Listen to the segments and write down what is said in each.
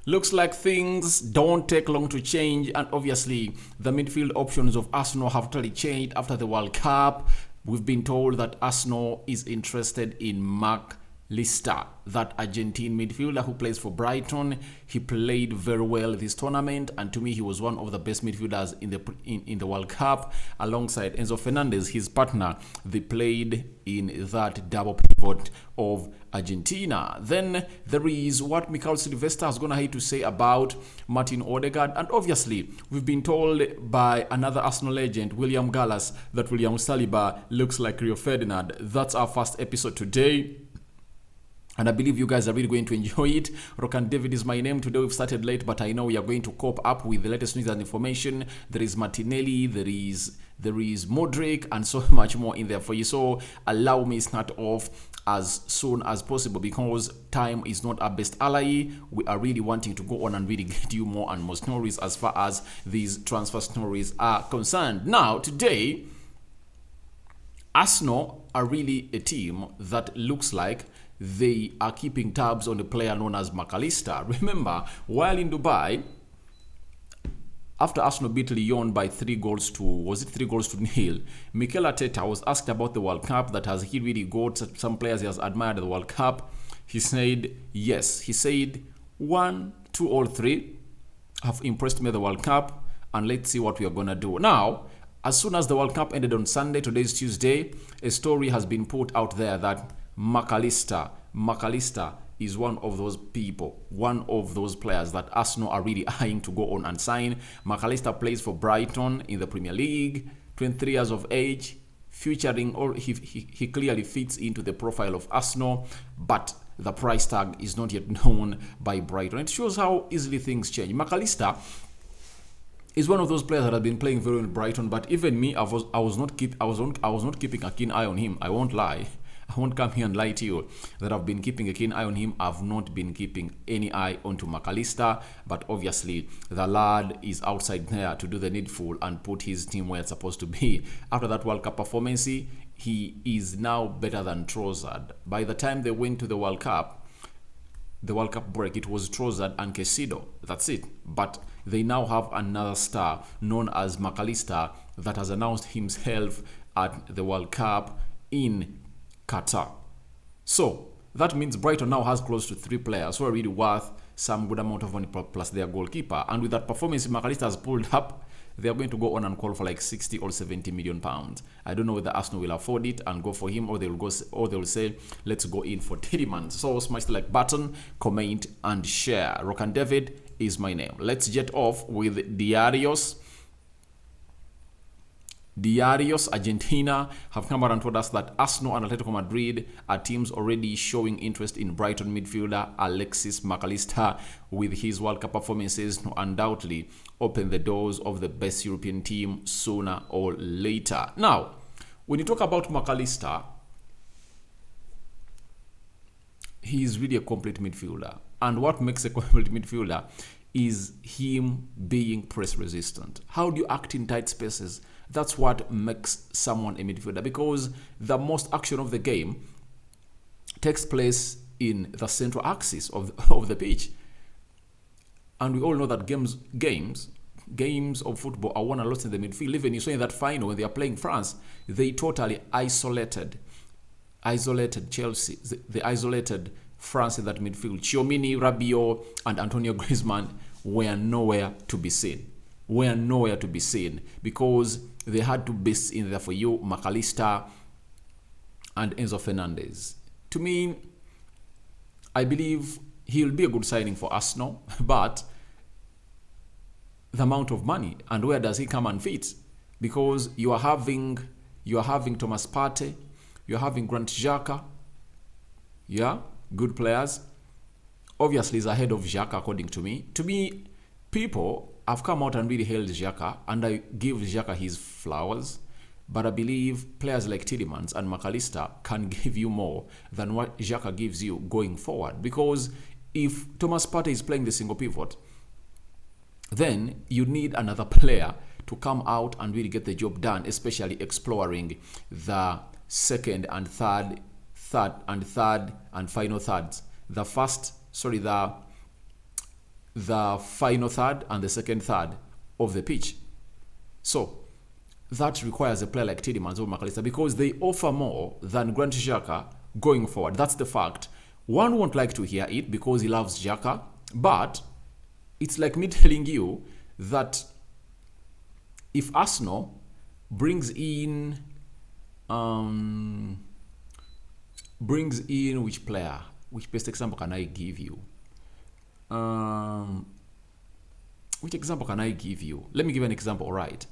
Looks like things don't take long to change, and obviously the midfield options of Arsenal have totally changed after the World Cup. We've been told that Arsenal is interested in MacAllister, that Argentine midfielder who plays for Brighton. He played very well this tournament, and to me, he was one of the best midfielders in the World Cup, alongside Enzo Fernandez, his partner. They played in that double pivot of Argentina. Then there is what Mikel Sylvester has gone ahead to say about Martin Odegaard, and obviously we've been told by another Arsenal legend, William Gallas, that William Saliba looks like Rio Ferdinand. That's our first episode today, and I believe you guys are really going to enjoy it. Rokani David is my name. Today we've started late, but I know we are going to cope up with the latest news and information. There is Martinelli, there is Modric, and so much more in there for you. So allow me start off as soon as possible, because time is not our best ally. We are really wanting to go on and really get you more and more stories as far as these transfer stories are concerned. Now, today, Arsenal are really a team that looks like they are keeping tabs on a player known as MacAllister. Remember, while in Dubai, after Arsenal beat Lyon by 3 goals to 0, Mikel Arteta was asked about the World Cup, that has he really got some players he has admired at the World Cup. He said yes. He said 1, 2, or 3 have impressed me at the World Cup, and let's see what we are going to do. Now, as soon as the World Cup ended on Sunday, today is Tuesday, a story has been put out there that MacAllister is one of those people, one of those players that Arsenal are really eyeing to go on and sign. MacAllister plays for Brighton in the Premier League, 23 years of age, featuring, or he clearly fits into the profile of Arsenal, but the price tag is not yet known by Brighton. It shows how easily things change. MacAllister is one of those players that have been playing very well in Brighton, but even me, I was not keeping a keen eye on him. I won't lie. I won't come here and lie to you that I've been keeping a keen eye on him. I've not been keeping any eye onto MacAllister, but obviously the lad is outside there to do the needful and put his team where it's supposed to be. After that World Cup performance, he is now better than Trossard. By the time they went to the World Cup break, it was Trossard and Caicedo. That's it. But they now have another star known as MacAllister that has announced himself at the World Cup in Qatar. So that means Brighton now has close to 3 players who are really worth some good amount of money plus their goalkeeper. And with that performance MacAllister has pulled up, they are going to go on and call for like 60 or 70 million pounds. I don't know whether Arsenal will afford it and go for him, or they will say let's go in for Tielemans. So smash the like button, comment and share. Rokani David is my name. Let's jet off with Diarios Argentina have come out and told us that Arsenal and Atletico Madrid are teams already showing interest in Brighton midfielder Alexis MacAllister, with his World Cup performances to undoubtedly open the doors of the best European team sooner or later. Now, when you talk about MacAllister, he is really a complete midfielder. And what makes a complete midfielder is him being press resistant. How do you act in tight spaces? That's what makes someone a midfielder, because the most action of the game takes place in the central axis of the pitch. And we all know that games of football are won a lot in the midfield. Even you saw in that final when they are playing France, they totally isolated Chelsea. They isolated France in that midfield. Tchouaméni, Rabiot, and Antonio Griezmann were nowhere to be seen. Because they had two beasts in there for you, MacAllister and Enzo Fernandez. To me, I believe he'll be a good signing for Arsenal, but the amount of money and where does he come and fit? Because you are having Thomas Partey, you're having Grant Xhaka, good players. Obviously, he's ahead of Xhaka according to me. To me, people have come out and really hailed Xhaka, and I give Xhaka his flowers. But I believe players like Tielemans and MacAllister can give you more than what Xhaka gives you going forward. Because if Thomas Partey is playing the single pivot, then you need another player to come out and really get the job done, especially exploring the second and third and final thirds. The the final third and the second third of the pitch. So that requires a player like Tielemans or MacAllister because they offer more than Granit Xhaka going forward. That's the fact. One won't like to hear it because he loves Xhaka, but it's like me telling you that if Arsenal brings in which player? Which best example can I give you? Which example can I give you? Let me give an example, right?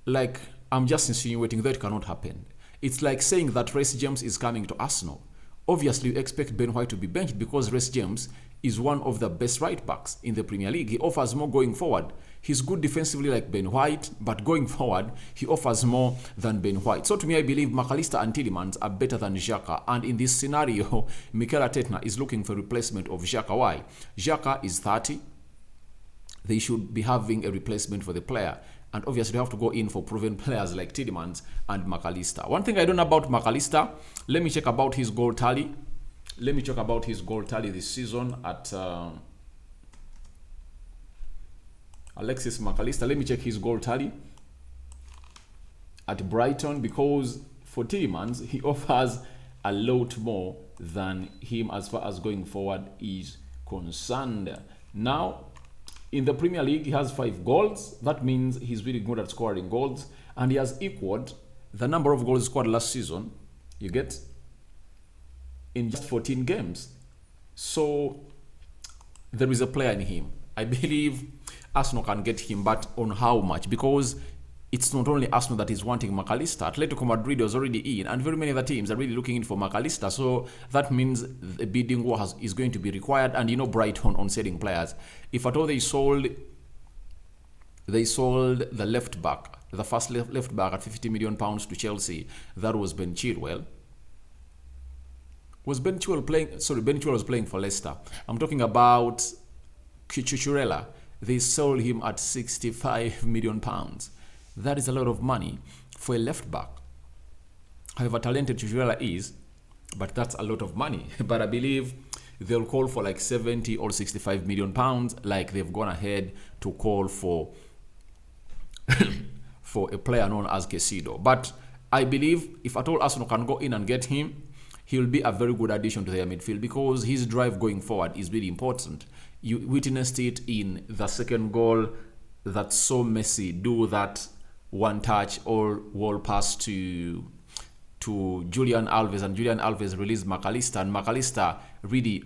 Like, I'm just insinuating that cannot happen. It's like saying that Reece James is coming to Arsenal. Obviously, you expect Ben White to be benched because Reece James is one of the best right backs in the Premier League. He offers more going forward. He's good defensively like Ben White, but going forward, he offers more than Ben White. So to me, I believe MacAllister and Tielemans are better than Xhaka. And in this scenario, Mikel Arteta is looking for replacement of Xhaka. Why? Xhaka is 30. They should be having a replacement for the player. And obviously, they have to go in for proven players like Tielemans and MacAllister. One thing I don't know about MacAllister, let me check about his goal tally. Let me check about his goal tally this season at Alexis MacAllister. Let me check his goal tally at Brighton because for Tielemans, he offers a lot more than him as far as going forward is concerned. Now, in the Premier League, he has 5 goals. That means he's really good at scoring goals. And he has equaled the number of goals scored last season, you get, in just 14 games. So there is a player in him. I believe Arsenal can get him, but on how much? Because it's not only Arsenal that is wanting MacAllister. Atletico Madrid was already in, and very many other teams are really looking in for MacAllister. So that means the bidding war is going to be required. And you know Brighton on selling players. If at all they sold the left back, the first left back at £50 million to Chelsea, that was Ben Chilwell. Ben Chilwell was playing for Leicester. I'm talking about Cucurella. They sold him at £65 million. That is a lot of money for a left back. However talented Cucurella is, but that's a lot of money. But I believe they'll call for like 70 or 65 million pounds, like they've gone ahead to call for for a player known as Caicedo. But I believe if at all Arsenal can go in and get him, he'll be a very good addition to their midfield because his drive going forward is really important. You witnessed it in the second goal that saw Messi do that one touch or wall pass to Julian Alves, and Julian Alves released MacAllister, and MacAllister really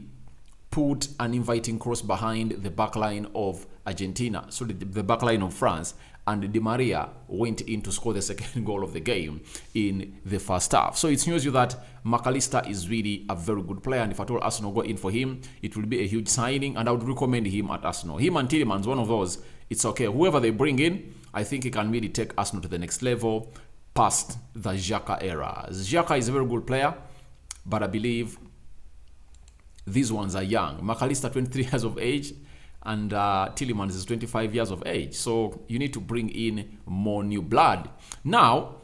put an inviting cross behind the backline of Argentina, so the backline of France, and Di Maria went in to score the second goal of the game in the first half. So it shows you that MacAllister is really a very good player, and if at all Arsenal go in for him, it will be a huge signing, and I would recommend him at Arsenal. Him and Tielemans, one of those, it's okay. Whoever they bring in, I think he can really take Arsenal to the next level past the Xhaka era. Xhaka is a very good player, but I believe these ones are young. MacAllister, 23 years of age, and Tielemans is 25 years of age. So you need to bring in more new blood. Now,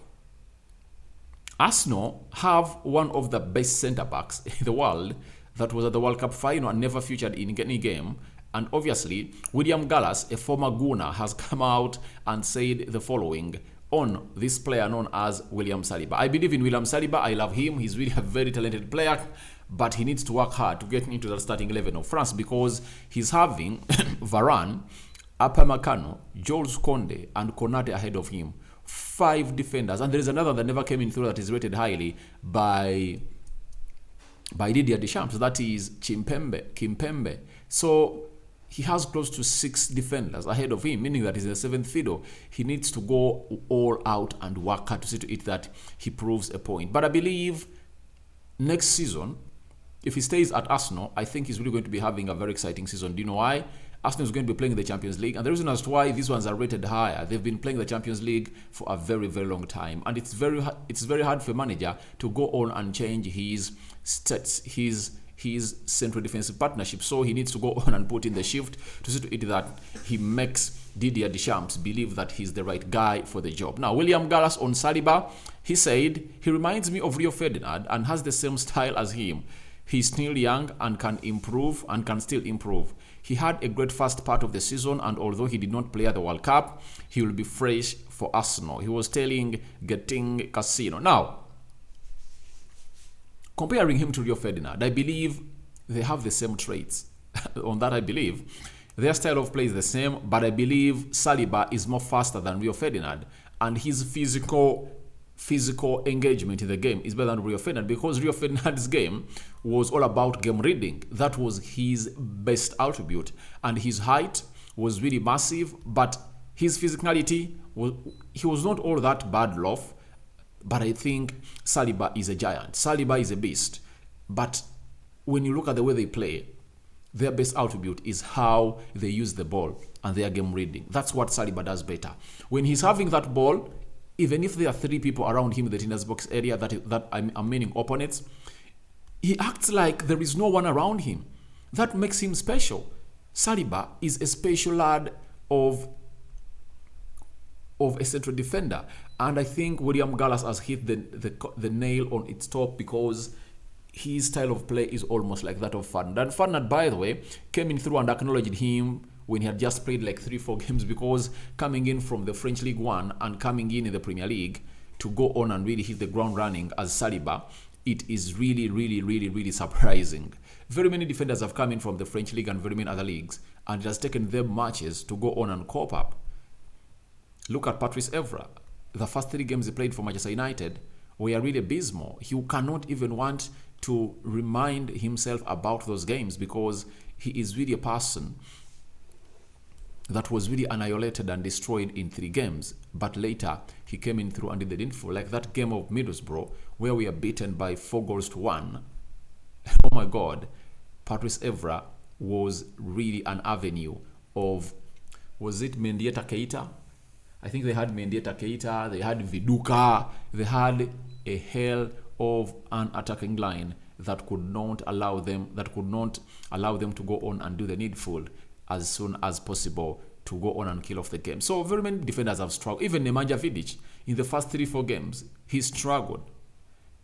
Arsenal have one of the best centre-backs in the world that was at the World Cup final and never featured in any game. And obviously, William Gallas, a former Gooner, has come out and said the following on this player known as William Saliba. I believe in William Saliba. I love him. He's really a very talented player, but he needs to work hard to get into the starting 11 of France because he's having Varane, Upamecano, Jules Koundé, and Konate ahead of him. 5 defenders. And there is another that never came in through that is rated highly by Didier Deschamps. That is Kimpembe. So he has close to 6 defenders ahead of him, meaning that he's in the 7th fiddle. He needs to go all out and work hard to see to it that he proves a point. But I believe next season, if he stays at Arsenal, I think he's really going to be having a very exciting season. Do you know why? Arsenal is going to be playing the Champions League, and the reason as to why these ones are rated higher, they've been playing the Champions League for a very, very long time, and it's very hard for a manager to go on and change his central defensive partnership. So he needs to go on and put in the shift to see to it that he makes Didier Deschamps believe that he's the right guy for the job. Now, William Gallas on Saliba, he said, he reminds me of Rio Ferdinand and has the same style as him. He's still young and can improve and can still improve. He had a great first part of the season, and although he did not play at the World Cup, he will be fresh for Arsenal. He was telling Getting Casino. Now, comparing him to Rio Ferdinand, I believe they have the same traits. On that, I believe. Their style of play is the same, but I believe Saliba is more faster than Rio Ferdinand, and his physical engagement in the game is better than Rio Ferdinand, because Rio Ferdinand's game was all about game reading. That was his best attribute, and his height was really massive, but his physicality he was not all that bad loaf. But I think Saliba is a giant. Saliba is a beast. But when you look at the way they play, their best attribute is how they use the ball and their game reading. That's what Saliba does better. When he's having that ball, even if there are 3 people around him in the Tinder's box area, that I'm meaning opponents, he acts like there is no one around him. That makes him special. Saliba is a special lad of a central defender. And I think William Gallas has hit the nail on its top, because his style of play is almost like that of Ferdinand. And Ferdinand, by the way, came in through and acknowledged him when he had just played like 3-4 games, because coming in from the French League 1 and coming in the Premier League to go on and really hit the ground running as Saliba, it is really, really, really, really surprising. Very many defenders have come in from the French League and very many other leagues, and it has taken them matches to go on and cope up. Look at Patrice Evra. The first 3 games he played for Manchester United were really abysmal. He cannot even want to remind himself about those games, because he is really a person that was really annihilated and destroyed in 3 games. But later, he came in through and did the needful. Like that game of Middlesbrough, where we are beaten by 4-1. Oh my God. Patrice Evra was really an avenue of, was it Mendieta Keita? I think they had Mendieta Keita, they had Viduka, they had a hell of an attacking line that could not allow them to go on and do the needful as soon as possible to go on and kill off the game. So very many defenders have struggled. Even Nemanja Vidic, in the first 3-4 games, he struggled.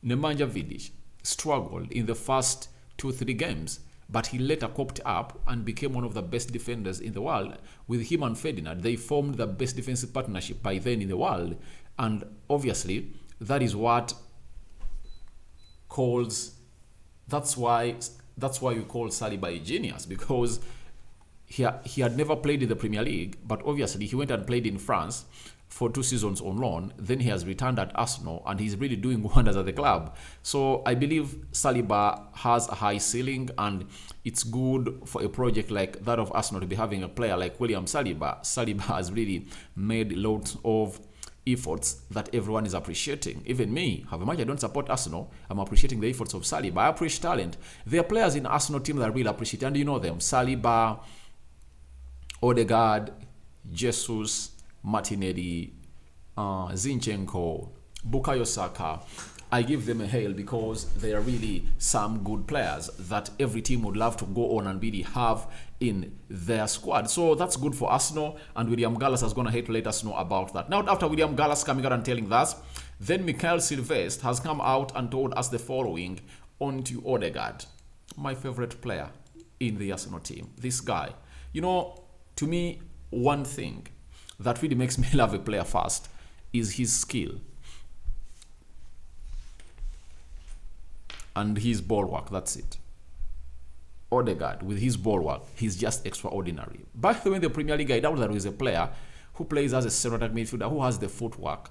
Nemanja Vidic struggled in the first 2-3 games, but he later coped up and became one of the best defenders in the world. With him and Ferdinand, they formed the best defensive partnership by then in the world. And obviously, that is what that's why we call Saliba a genius, because he had never played in the Premier League, but obviously he went and played in France for 2 seasons on loan. Then he has returned at Arsenal, and he's really doing wonders at the club. So I believe Saliba has a high ceiling, and it's good for a project like that of Arsenal to be having a player like William Saliba. Saliba has really made loads of efforts that everyone is appreciating. Even me, however much I don't support Arsenal, I'm appreciating the efforts of Saliba. I appreciate talent. There are players in Arsenal team that I really appreciate, and you know them. Saliba, Odegaard, Jesus, Martinelli, Zinchenko, Bukayo Saka. I give them a hail because they are really some good players that every team would love to go on and really have in their squad. So that's good for Arsenal, and William Gallas is going to let us know about that. Now, after William Gallas coming out and telling us, then Michael Sylvestre has come out and told us the following on to Odegaard, my favorite player in the Arsenal team. This guy, you know, to me, one thing that really makes me love a player first is his skill and his ball work. That's it. Odegaard, with his ball work, he's just extraordinary. By the way, in the Premier League, I doubt there is a player who plays as a central midfielder who has the footwork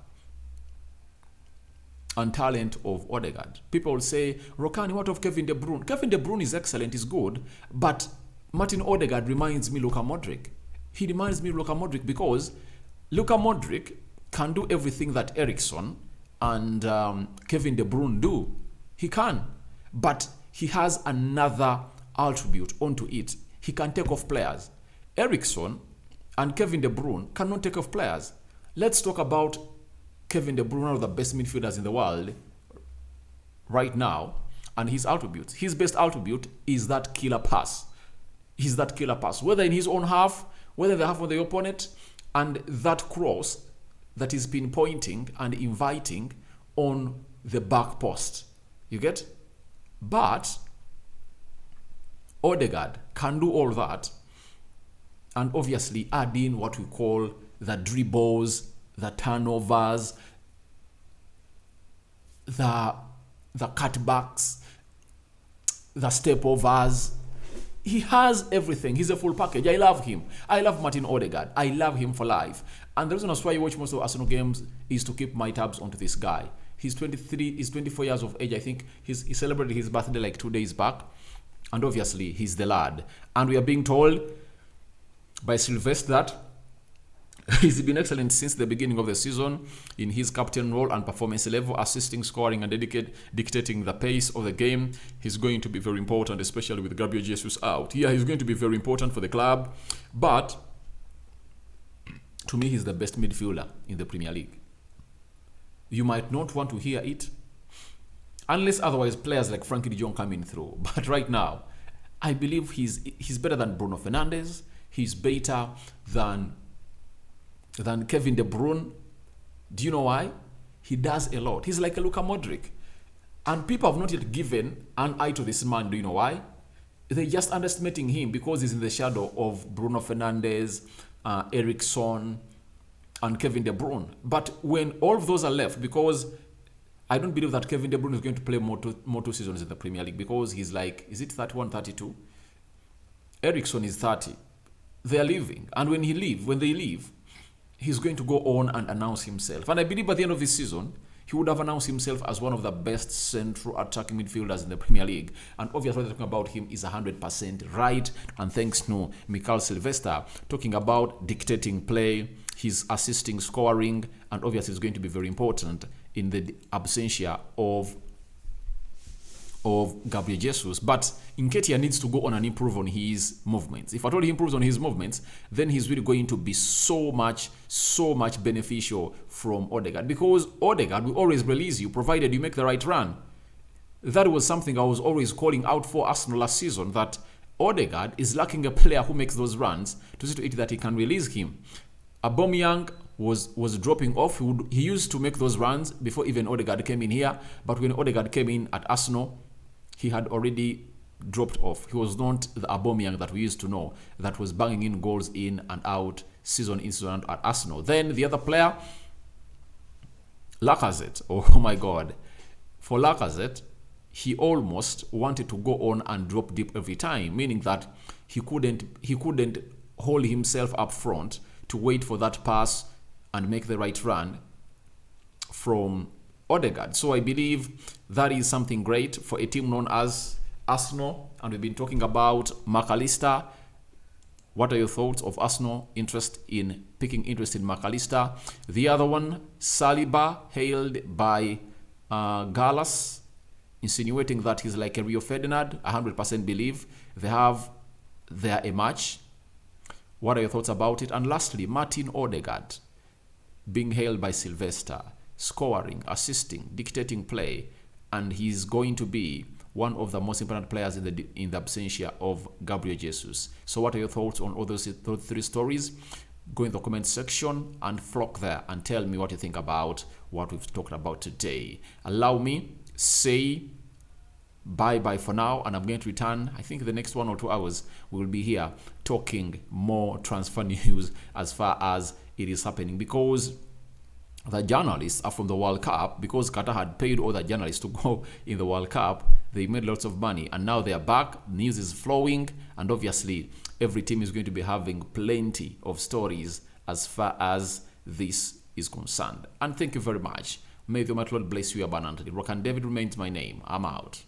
and talent of Odegaard. People will say, Rokani, what of Kevin De Bruyne? Kevin De Bruyne is excellent, is good, but Martin Odegaard reminds me Luka Modric. He reminds me Luka Modric because Luka Modric can do everything that Eriksson and Kevin De Bruyne do. He can, but he has another attribute onto it. He can take off players. Eriksson and Kevin De Bruyne cannot take off players. Let's talk about Kevin De Bruyne, one of the best midfielders in the world right now, and his attributes. His best attribute is that killer pass. He's that killer pass, whether in his own half, whether in the half of the opponent, and that cross that is pinpointing and inviting on the back post. You get? But Odegaard can do all that, and obviously add in what we call the dribbles, the turnovers, the cutbacks, the step overs. He has everything. He's a full package. I love him. I love Martin Odegaard. I love him for life. And the reason that's why you watch most of Arsenal games is to keep my tabs onto this guy. He's 23, he's 24 years of age. I think he celebrated his birthday like 2 days back. And obviously, he's the lad. And we are being told by Sylvester that he's been excellent since the beginning of the season in his captain role and performance level, assisting, scoring, and dictating the pace of the game. He's going to be very important, especially with Gabriel Jesus out. Yeah, he's going to be very important for the club. But to me, he's the best midfielder in the Premier League. You might not want to hear it, unless otherwise players like Frankie de Jong coming through. But right now, I believe he's better than Bruno Fernandes. He's better than Kevin De Bruyne. Do you know why? He does a lot. He's like a Luka Modric. And people have not yet given an eye to this man. Do you know why? They're just underestimating him because he's in the shadow of Bruno Fernandes, Eriksson, and Kevin De Bruyne. But when all of those are left, because I don't believe that Kevin De Bruyne is going to play more two seasons in the Premier League, because he's like, is it 31, 32? Eriksson is 30. They are leaving. And when they leave, he's going to go on and announce himself. And I believe by the end of this season, he would have announced himself as one of the best central attacking midfielders in the Premier League. And obviously what they're talking about him is 100% right. And thanks to Mikel Sylvester, talking about dictating play, his assisting, scoring, and obviously it's going to be very important in the absentia of Gabriel Jesus. But Nketiah needs to go on and improve on his movements. If at all he improves on his movements, then he's really going to be so much beneficial from Odegaard. Because Odegaard will always release you, provided you make the right run. That was something I was always calling out for Arsenal last season, that Odegaard is lacking a player who makes those runs to see to it that he can release him. Aubameyang was dropping off. He used to make those runs before even Odegaard came in here. But when Odegaard came in at Arsenal, he had already dropped off. He was not the Aubameyang that we used to know, that was banging in goals in and out, season in, season out at Arsenal. Then the other player, Lacazette. Oh my God. For Lacazette, he almost wanted to go on and drop deep every time, meaning that he couldn't hold himself up front to wait for that pass and make the right run from Odegaard. So I believe that is something great for a team known as Arsenal. And we've been talking about MacAllister. What are your thoughts of Arsenal picking interest in MacAllister? The other one, Saliba, hailed by Gallas, insinuating that he's like a Rio Ferdinand. 100% believe they are a match. What are your thoughts about it? And lastly, Martin Odegaard being hailed by Sylvester, scoring, assisting, dictating play, and he's going to be one of the most important players in the absentia of Gabriel Jesus. So what are your thoughts on all those three stories? Go in the comment section and flock there and tell me what you think about what we've talked about today. Allow me say bye-bye for now, and I'm going to return. I think the next 1 or 2 hours we will be here talking more transfer news as far as it is happening, because the journalists are from the World Cup. Because Qatar had paid all the journalists to go in the World Cup, they made lots of money, and now they are back. News is flowing, and obviously every team is going to be having plenty of stories as far as this is concerned. And thank you very much. May the Almighty Lord bless you abundantly. Rokani David remains my name. I'm out.